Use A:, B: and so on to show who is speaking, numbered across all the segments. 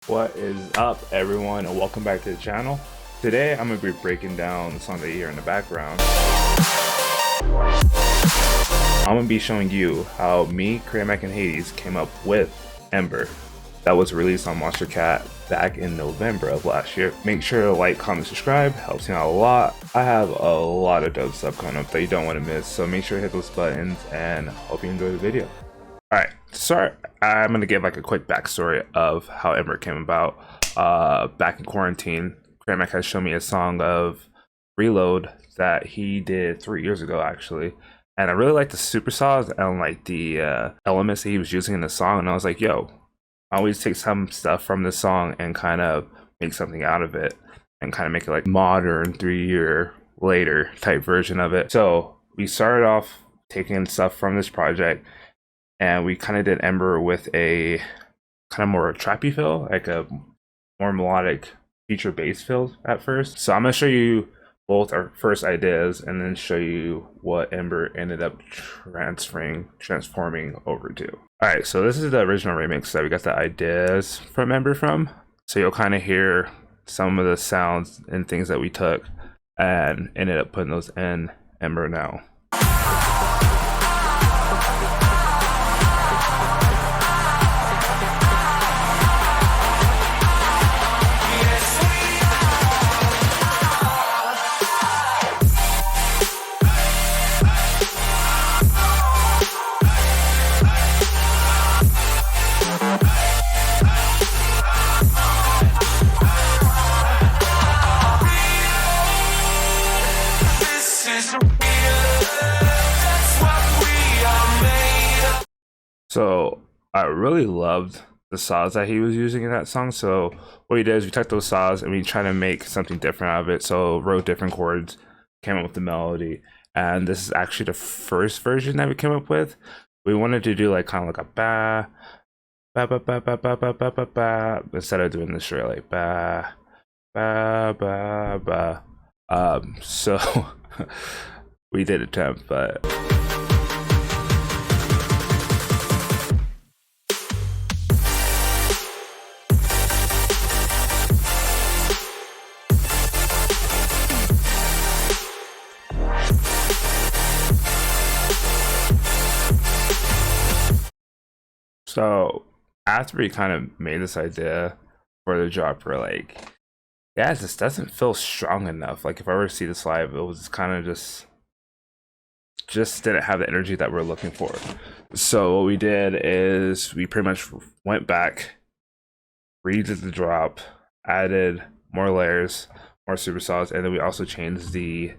A: What is up, everyone, and welcome back to the channel. Today I'm going to be breaking down the song that you hear in the background. I'm going to be showing you how me, CRaymak, and HVDES came up with Ember that was released on Monstercat back in November of last year. Make sure to like, comment, subscribe, helps me out a lot. I have a lot of dope stuff coming up that you don't want to miss, so make sure to hit those buttons and hope you enjoy the video. Alright, to start, I'm going to give like a quick backstory of how Ember came about. Back in quarantine, CRaymak has shown me a song of Reload that he did 3 years ago actually. And I really like the super saws and like the elements that he was using in the song, and I was like, yo, I always take some stuff from this song and kind of make something out of it and kind of make it like modern 3 year later type version of it. So we started off taking stuff from this project, and we kind of did Ember with a kind of more trappy feel, like a more melodic feature bass feel at first. So I'm gonna show you both our first ideas and then show you what Ember ended up transforming over to. All right, so this is the original remix that we got the ideas from Ember from. So you'll kind of hear some of the sounds and things that we took and ended up putting those in Ember now. So I really loved the saws that he was using in that song. So what we did is we took those saws and we tried to make something different out of it. So wrote different chords, came up with the melody. And this is actually the first version that we came up with. We wanted to do like kind of like a ba ba ba ba ba ba ba ba ba ba, instead of doing this straight like ba ba ba ba. So we did attempt, but so after we kind of made this idea for the drop, we're like, yeah, this doesn't feel strong enough. Like if I were to see this live, it was kind of just didn't have the energy that we're looking for. So what we did is we pretty much went back, redid the drop, added more layers, more super saws, and then we also changed the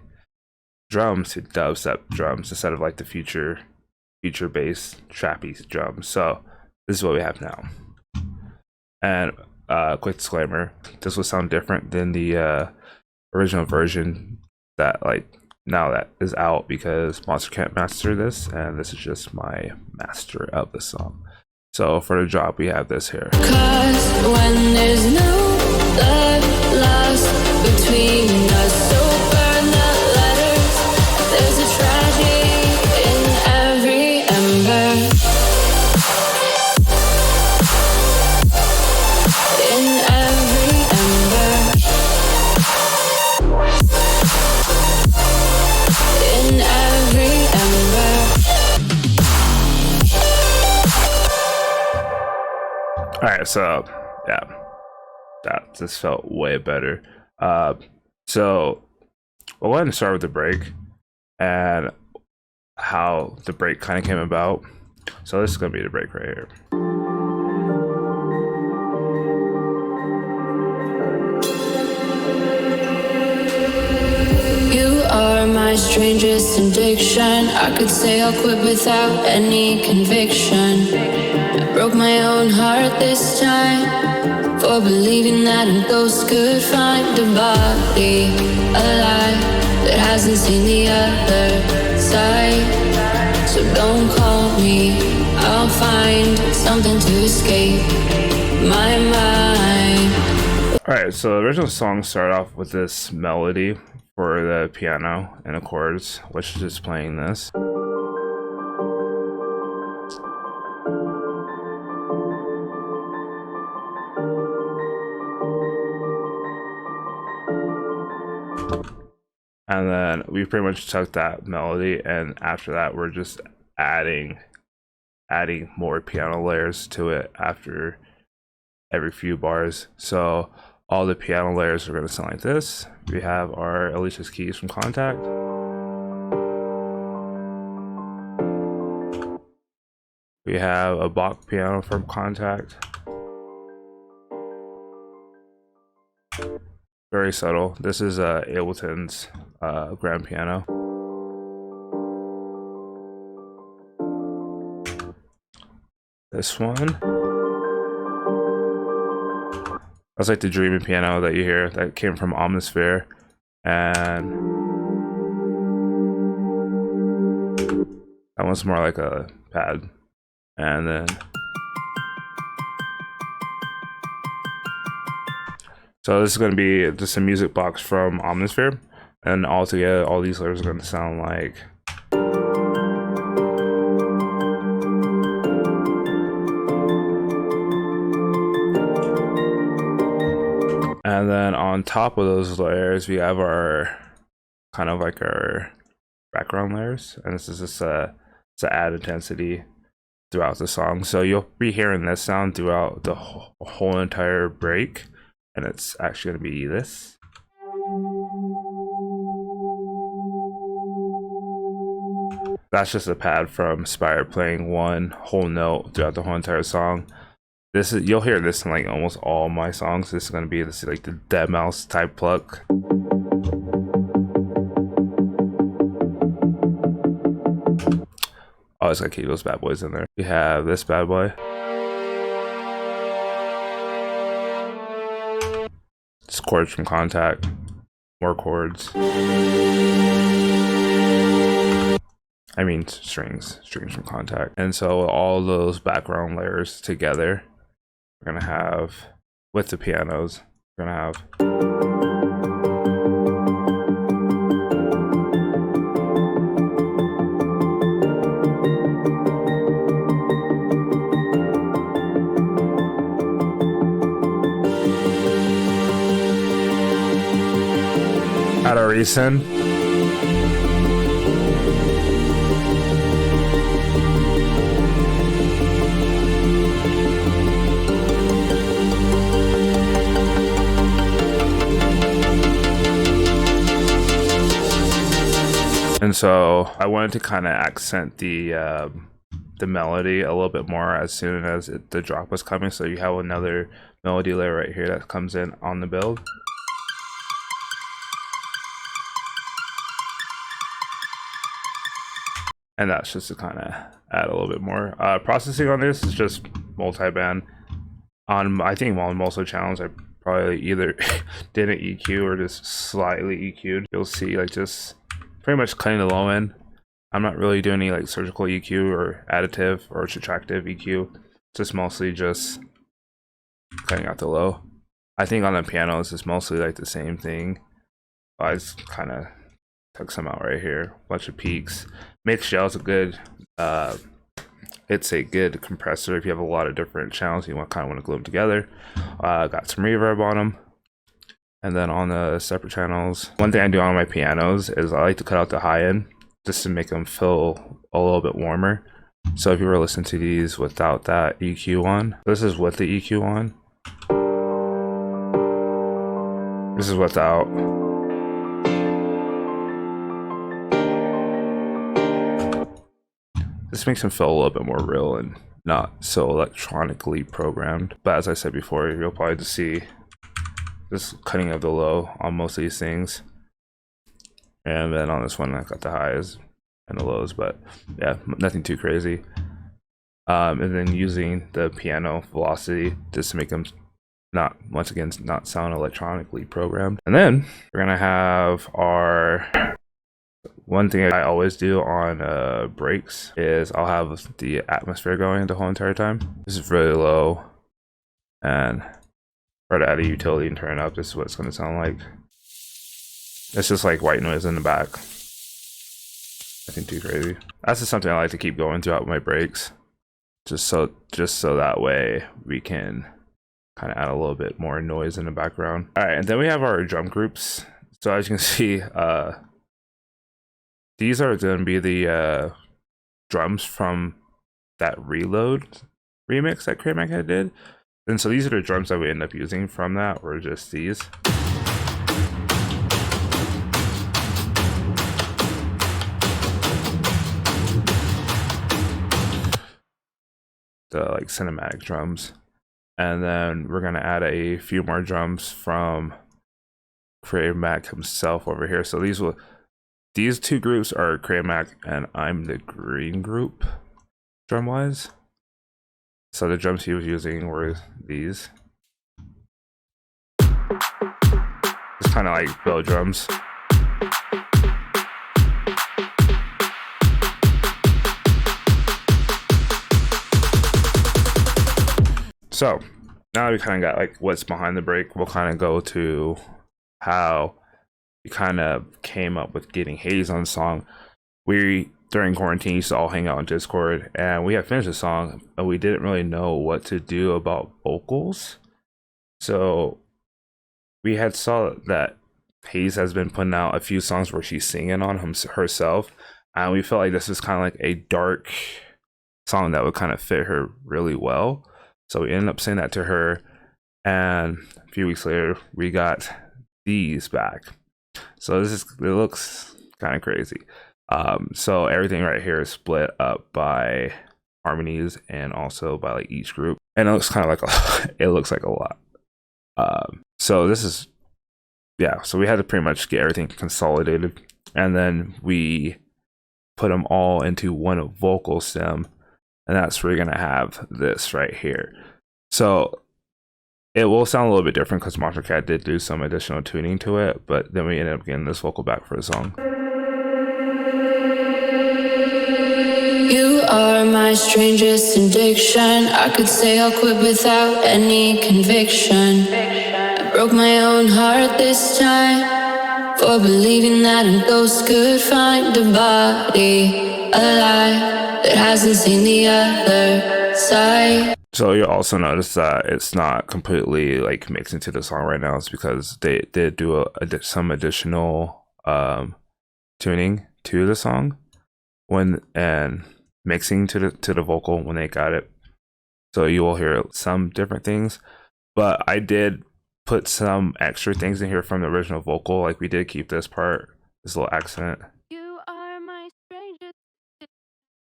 A: drums to dubstep drums instead of like the feature bass trappy drums. So this is what we have now. And quick disclaimer, this will sound different than the original version that like now that is out, because Monstercat mastered this, and this is just my master of the song. So for the drop, we have this here.
B: 'Cause when there's no love lost between us, so burn the letters. There's a tragedy in every ember. In every ember. In every ember.
A: All right, so yeah, that just felt way better. So we'll go ahead and start with the break and how the break kind of came about. So this is gonna be the break right here.
B: You are my strangest addiction. I could say I'll quit without any conviction. I broke my own heart this time for believing that a ghost could find a body alive that hasn't seen the other side. So don't call me, I'll find something to escape my mind.
A: Alright, so the original song started off with this melody for the piano and the chords, which is just playing this. And then we pretty much took that melody, and after that we're just adding more piano layers to it after every few bars. So all the piano layers are going to sound like this. We have our Alicia's keys from Contact. We have a Bach piano from Contact. Very subtle. This is Ableton's grand piano. This one. That's like the dreaming piano that you hear that came from Omnisphere. And that one's more like a pad. And then so this is going to be just a music box from Omnisphere, and altogether all these layers are going to sound like and then on top of those layers we have our kind of like our background layers, and this is just to add intensity throughout the song. So you'll be hearing this sound throughout the whole entire break, and it's actually going to be this. That's just a pad from Spire playing one whole note throughout the whole entire song. This is, you'll hear this in like almost all my songs. This is going to be this like the dead mouse type pluck. Always gotta keep those bad boys in there. We have this bad boy. It's chords from Contact. More chords. I mean strings from Contact. And so all those background layers together, we're gonna have, with the pianos, we're gonna have Adoration. And so I wanted to kind of accent the melody a little bit more as soon as the drop was coming. So you have another melody layer right here that comes in on the build. And that's just to kind of add a little bit more. Processing on this is just multi-band. I think on most of the channels I probably either didn't EQ or just slightly EQ'd. You'll see like just pretty much cutting the low end. I'm not really doing any like surgical EQ or additive or subtractive EQ. Just mostly just cutting out the low. I think on the pianos it's mostly like the same thing. I just kind of took some out right here. Bunch of peaks. Mix shells a good it's a good compressor if you have a lot of different channels you kind of want to glue them together. Got some reverb on them. And then on the separate channels, one thing I do on my pianos is I like to cut out the high end just to make them feel a little bit warmer. So if you were listening to these without that EQ on, this is with the EQ on. This is without. This makes them feel a little bit more real and not so electronically programmed. But as I said before, you'll probably just see this cutting of the low on most of these things. And then on this one, I got the highs and the lows, but yeah, nothing too crazy. And then using the piano velocity just to make them not, once again, not sound electronically programmed. And then we're gonna have our, one thing I always do on breaks is I'll have the atmosphere going the whole entire time. This is really low, and try to add a utility and turn it up. This is what it's going to sound like. It's just like white noise in the back. Nothing too crazy. That's just something I like to keep going throughout my breaks, just so that way we can kind of add a little bit more noise in the background. All right, and then we have our drum groups. So as you can see, these are going to be the drums from that Reload remix that CRaymak had did. And so these are the drums that we end up using from that, or just these. The like cinematic drums. And then we're gonna add a few more drums from CRaymak himself over here. So these two groups are CRaymak and I'm the green group drum wise. So the drums he was using were these. It's kind of like bell drums. So now we kind of got like what's behind the break, we'll kind of go to how we kind of came up with getting HVDES on the song. We, during quarantine, used to all hang out on Discord, and we had finished the song, but we didn't really know what to do about vocals. So we had saw that HVDES has been putting out a few songs where she's singing on herself, and we felt like this was kind of like a dark song that would kind of fit her really well. So we ended up saying that to her, and a few weeks later, we got these back. So it looks kind of crazy. So everything right here is split up by harmonies and also by like each group, and it looks kind of like it looks like a lot. So this is, yeah. So we had to pretty much get everything consolidated, and then we put them all into one vocal stem. And that's where you're gonna have this right here. So it will sound a little bit different because Monstercat did do some additional tuning to it, but then we ended up getting this vocal back for the song.
B: You are my strangest addiction. I could say I'll quit without any conviction. I broke my own heart this time for believing that a ghost could find a body alive that hasn't seen the other side.
A: So you'll also notice that it's not completely like mixed into the song right now. It's because they did do some additional tuning to the song and mixing to the vocal when they got it. So you will hear some different things, but I did put some extra things in here from the original vocal. Like we did keep this part, this little accent.
B: You are my strangest.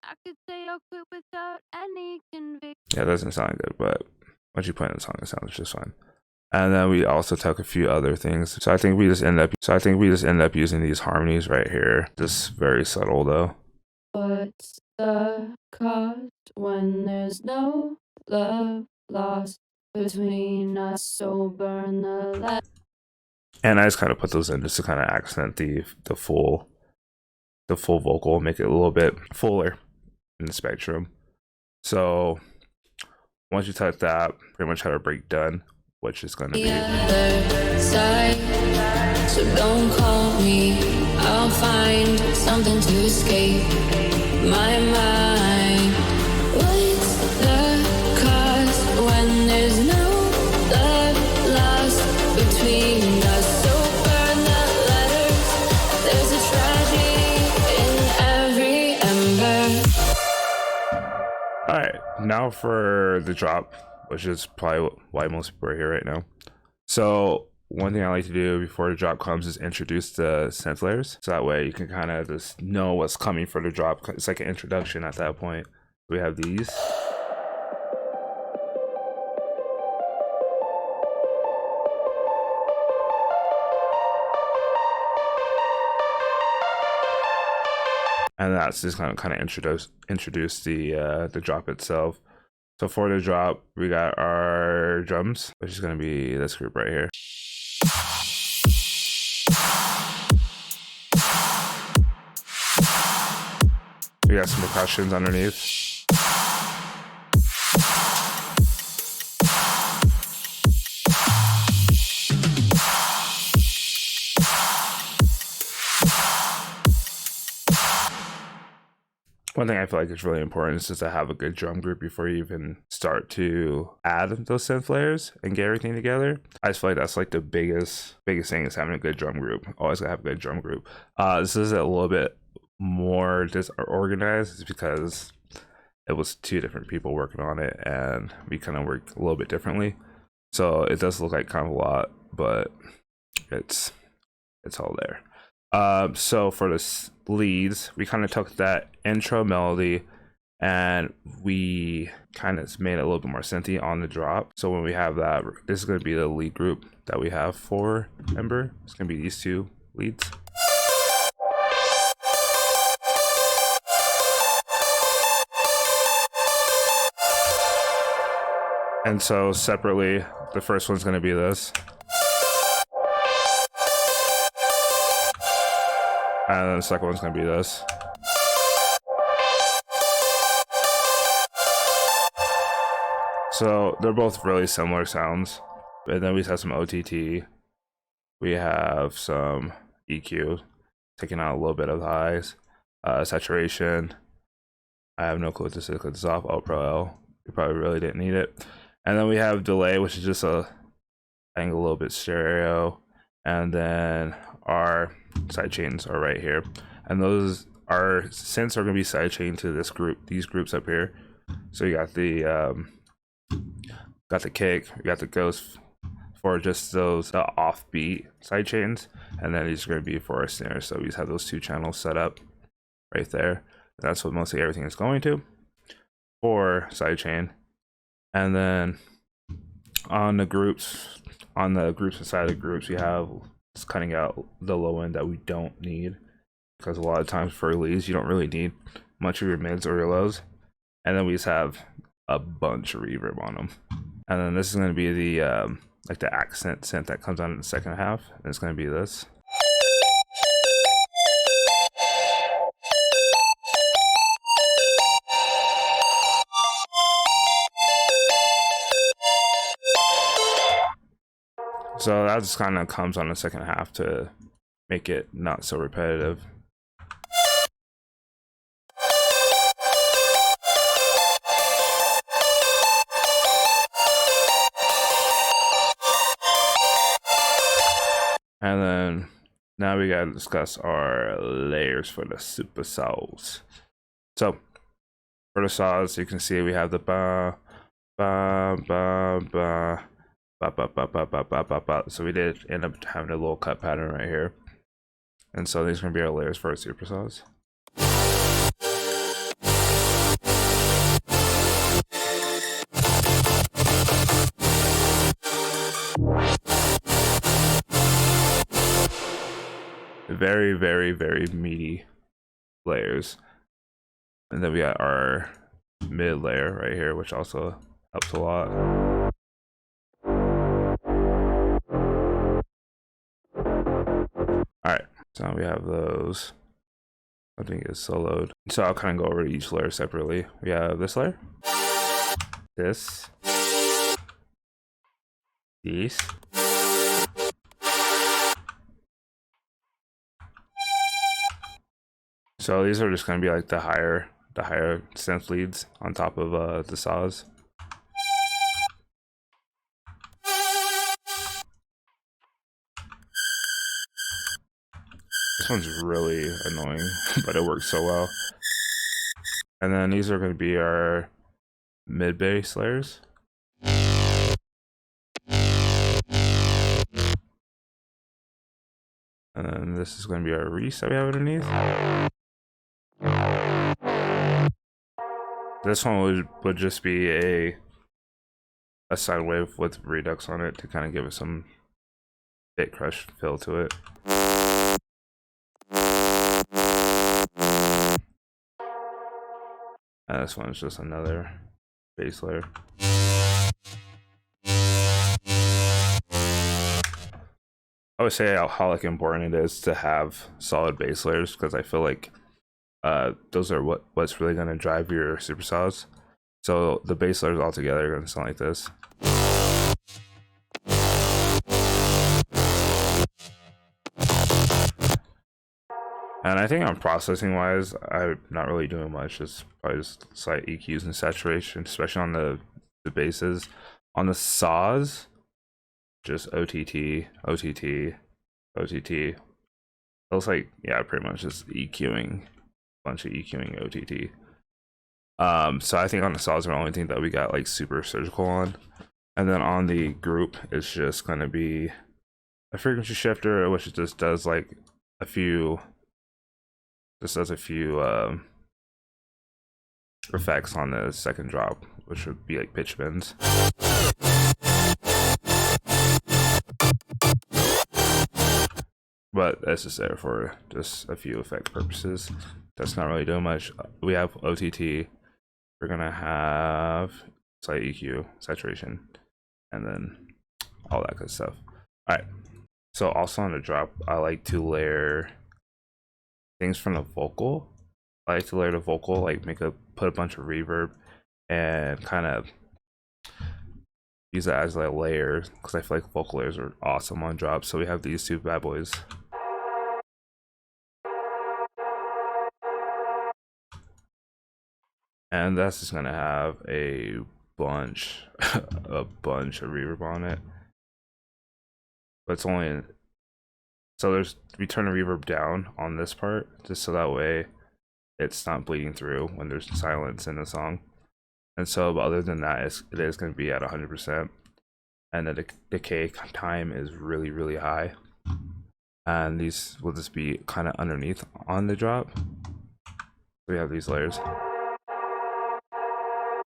B: I could say I'll quit without any conviction.
A: Yeah, it doesn't sound good, but once you put it in the song, it sounds just fine. And then we also took a few other things. So I think we just end up using these harmonies right here. Just very subtle though.
B: What's the cost when there's no love lost between us? So burn the light.
A: And I just kind of put those in just to kind of accent the full vocal, make it a little bit fuller in the spectrum. So once you type that, pretty much have a break done, which is going to be
B: the other side. So don't call me, I'll find something to escape my mind. What's the cost when there's no love lost between us? So burn the letters, there's a tragedy in every ember.
A: Alright, now for the drop, which is probably why most people are here right now. So one thing I like to do before the drop comes is introduce the synth layers. So that way you can kind of just know what's coming for the drop. It's like an introduction at that point. We have these. And that's just kind of introduce the drop itself. So for the drop, we got our drums, which is going to be this group right here. We got some percussions underneath. One thing I feel like is really important is just to have a good drum group before you even start to add those synth layers and get everything together. I just feel like that's like the biggest thing is having a good drum group. Always gotta have a good drum group. This is a little bit more disorganized is because it was two different people working on it, and we kind of work a little bit differently. So it does look like kind of a lot, but it's all there. So for the leads, we kind of took that intro melody and we kind of made it a little bit more synthy on the drop. So when we have that, this is going to be the lead group that we have for Ember. It's going to be these two leads. And so separately, the first one's going to be this. And then the second one's going to be this. So they're both really similar sounds. And then we have some OTT. We have some EQ, taking out a little bit of the highs. Saturation. I have no clue what this is. Click this off. Oh, Pro L. You probably really didn't need it. And then we have delay, which is just a angle a little bit stereo. And then our side chains are right here. And those are synths are gonna be side chained to this group, these groups up here. So you got the kick, you got the ghost for just those offbeat side chains, and then these are gonna be for our snares. So we just have those two channels set up right there. And that's what mostly everything is going to for sidechain. And then on the groups inside the groups, we have just cutting out the low end that we don't need, because a lot of times for leads you don't really need much of your mids or your lows. And then we just have a bunch of reverb on them. And then this is going to be the like the accent synth that comes on in the second half, and it's going to be this. So that just kind of comes on the second half to make it not so repetitive. And then now we gotta discuss our layers for the super saws. So for the saws, you can see we have the ba ba ba ba. So we did end up having a little cut pattern right here, and so these are gonna be our layers for our super saws. Very, very, very meaty layers, and then we got our mid layer right here, which also helps a lot. Alright, so now we have those. I think it's soloed. So I'll kind of go over each layer separately. We have this layer, this, these, so these are just going to be like the higher synth leads on top of the saws. This one's really annoying, but it works so well. And then these are going to be our mid bass layers. And then this is going to be our reese that we have underneath. This one would just be a sine wave with redux on it to kind of give it some bit crush feel to it. And this one is just another bass layer. I would say how like important it is to have solid bass layers, because I feel like those are what's really going to drive your super saws. So the bass layers all together are going to sound like this. And I think on processing wise, I'm not really doing much. It's probably just slight EQs and saturation, especially on the basses. On the saws, just OTT, OTT, OTT. It looks like, yeah, pretty much just EQing bunch of EQing OTT. So I think on the saws are the only thing that we got like super surgical on. And then on the group, it's just gonna be a frequency shifter, which just does like a few, effects on the second drop, which would be like pitch bends. But that's just there for just a few effect purposes. That's not really doing much. We have OTT. We're gonna have slight EQ, saturation, and then all that good stuff. All right. So also on the drop, I like to layer things from the vocal. I like to layer the vocal, like put a bunch of reverb, and kind of use that as like layers, because I feel like vocal layers are awesome on drops. So we have these two bad boys. And that's just gonna have a bunch of reverb on it. But it's only, so we turn the reverb down on this part, just so that way it's not bleeding through when there's silence in the song. And so, but other than that, it is going to be at 100%, and the decay time is really, really high. And these will just be kind of underneath on the drop. We have these layers.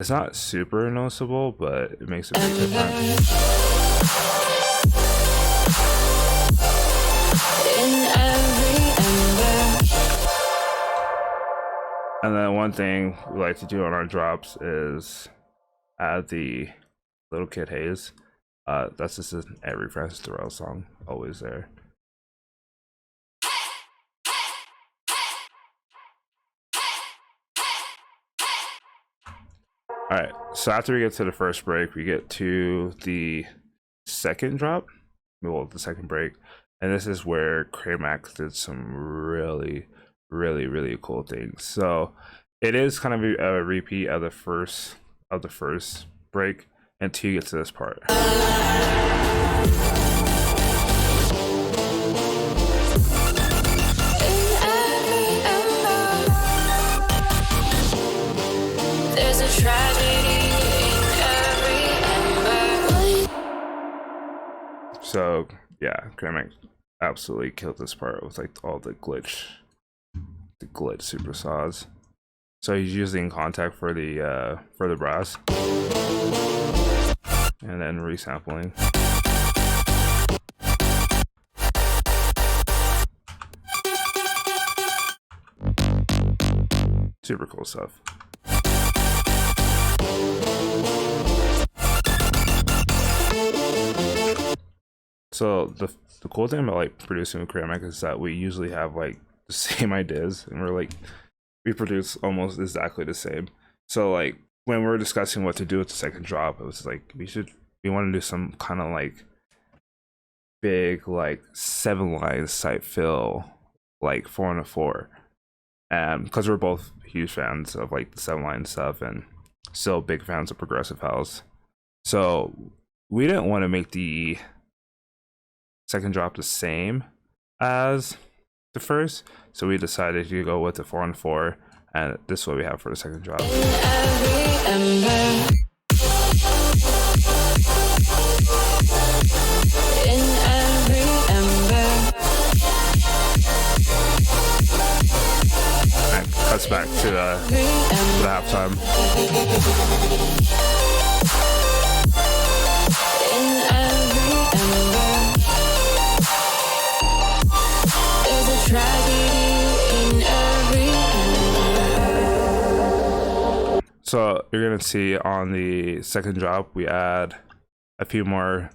A: It's not super noticeable, but it makes a big difference. And then one thing we like to do on our drops is add the little kid haze. That's just in every Francis Derelle song, always there. All right, so after we get to the first break, we get to the second drop, well, the second break, and this is where CRaymak did some really cool things. So it is kind of a repeat of the first break until you get to this part.
B: There's a tragedy in every ember.
A: So yeah, CRaymak absolutely killed this part with like all the glitch super saws. So he's using contact for the brass, and then resampling. Super cool stuff. So the cool thing about like producing with CRaymak is that we usually have like the same ideas, and we produce almost exactly the same. So like when we're discussing what to do with the second drop, it was like we want to do some kind of like big like 7-line site fill, like 4-on-4, and because we're both huge fans of like the 7-line stuff and still big fans of progressive house, so we didn't want to make the second drop the same as the first, so we decided to go with the 4-on-4, and this is what we have for the second drop. And cuts back to the halftime. So you're gonna see on the second drop we add a few more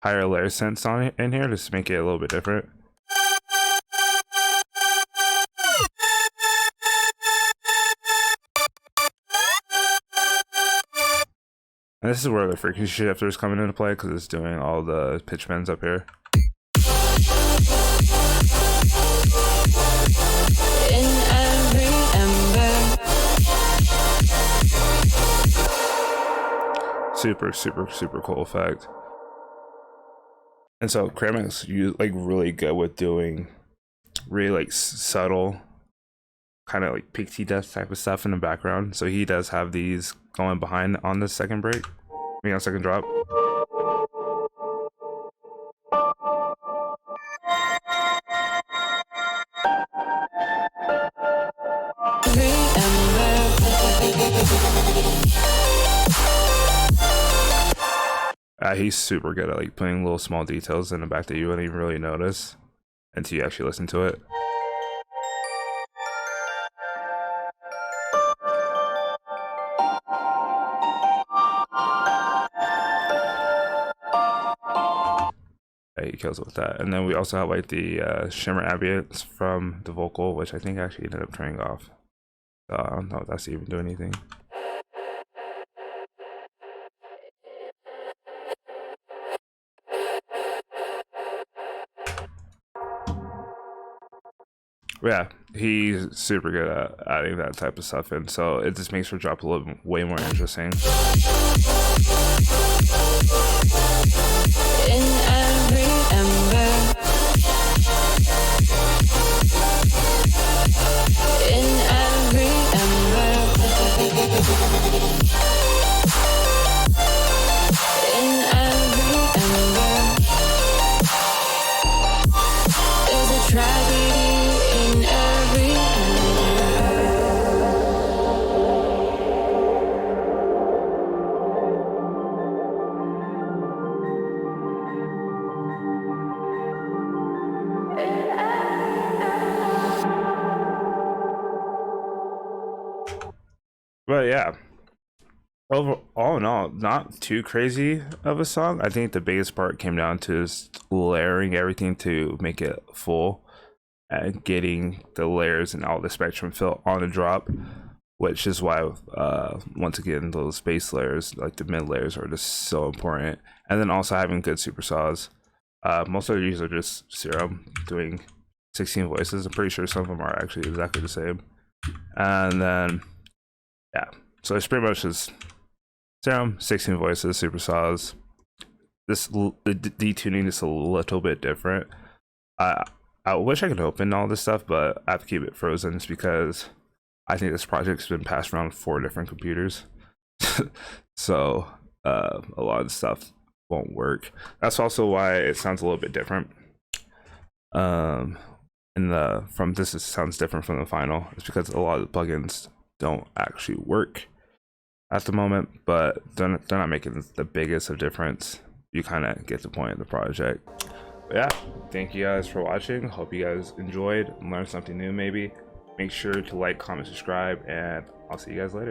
A: higher layer synths on it in here just to make it a little bit different. And this is where the frequency shifters coming into play, because it's doing all the pitch bends up here. Super cool effect. And so CRaymak's like really good with doing really like subtle kind of like pixie dust type of stuff in the background. So he does have these going behind on the second break, I mean on second drop. He's super good at like putting little small details in the back that you wouldn't even really notice until you actually listen to it. He kills it with that. And then we also have like the shimmer ambience from the vocal, which I think actually ended up turning off. So I don't know if that's even doing anything. Yeah, he's super good at adding that type of stuff in, so it just makes her drop a little way more interesting. In every ember, in every ember, in every ember, there's a tragedy. But yeah, all in all, not too crazy of a song. I think the biggest part came down to just layering everything to make it full and getting the layers and all the spectrum fill on the drop, which is why once again those bass layers, like the mid layers, are just so important. And then also having good super saws. Most of these are just Serum doing 16 voices. I'm pretty sure some of them are actually exactly the same. And then yeah, so it's pretty much just Serum, 16 voices, super saws. The detuning is a little bit different. I wish I could open all this stuff, but I have to keep it frozen just because I think this project's been passed around 4 different computers. So a lot of the stuff won't work. That's also why it sounds a little bit different. From this, it sounds different from the final. It's because a lot of the plugins don't actually work at the moment, but they're not making the biggest of difference. You kind of get the point of the project. But yeah, thank you guys for watching. Hope you guys enjoyed and learned something new maybe. Make sure to like, comment, subscribe, and I'll see you guys later.